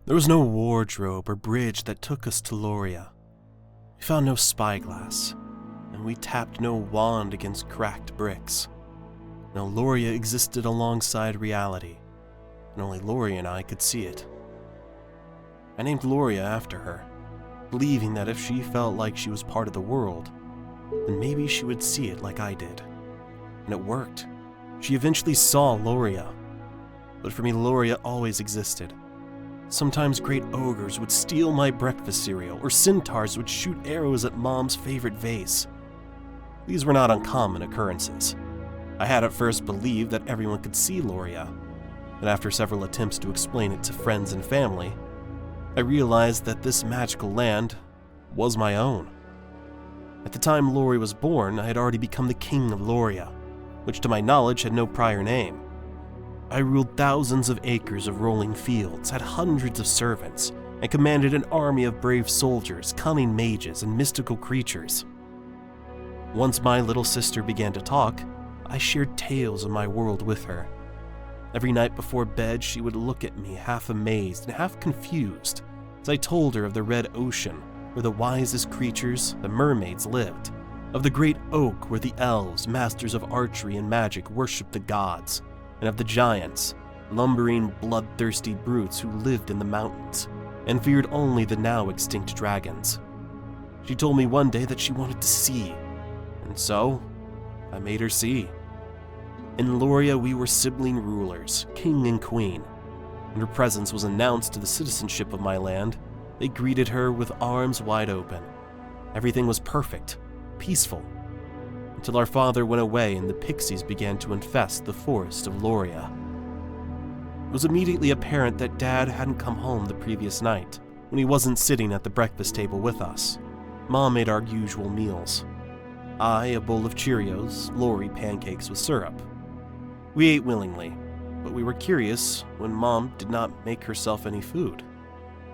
There was no wardrobe or bridge that took us to Loriya. We found no spyglass, and we tapped no wand against cracked bricks. No, Loriya existed alongside reality, and only Loriya and I could see it. I named Loriya after her, believing that if she felt like she was part of the world, then maybe she would see it like I did. And it worked. She eventually saw Loriya. But for me, Loriya always existed. Sometimes great ogres would steal my breakfast cereal, or centaurs would shoot arrows at Mom's favorite vase. These were not uncommon occurrences. I had at first believed that everyone could see Loriya, and after several attempts to explain it to friends and family, I realized that this magical land was my own. At the time Lori was born, I had already become the king of Loriya, which to my knowledge had no prior name. I ruled thousands of acres of rolling fields, had hundreds of servants, and commanded an army of brave soldiers, cunning mages, and mystical creatures. Once my little sister began to talk, I shared tales of my world with her. Every night before bed, she would look at me half amazed and half confused as I told her of the red ocean where the wisest creatures, the mermaids, lived, of the great oak where the elves, masters of archery and magic, worshipped the gods, and of the giants, lumbering, bloodthirsty brutes who lived in the mountains and feared only the now extinct dragons. She told me one day that she wanted to see, and so I made her see. In Loriya, we were sibling rulers, king and queen. When her presence was announced to the citizenship of my land, they greeted her with arms wide open. Everything was perfect, peaceful, until our father went away and the pixies began to infest the forest of Loriya. It was immediately apparent that Dad hadn't come home the previous night, when he wasn't sitting at the breakfast table with us. Mom made our usual meals. I, a bowl of Cheerios, Lori, pancakes with syrup. We ate willingly, but we were curious when Mom did not make herself any food,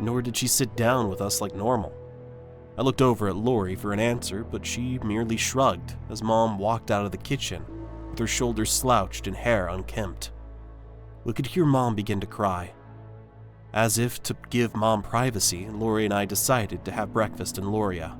nor did she sit down with us like normal. I looked over at Lori for an answer, but she merely shrugged as Mom walked out of the kitchen with her shoulders slouched and hair unkempt. We could hear Mom begin to cry. As if to give Mom privacy, Lori and I decided to have breakfast in Loriya.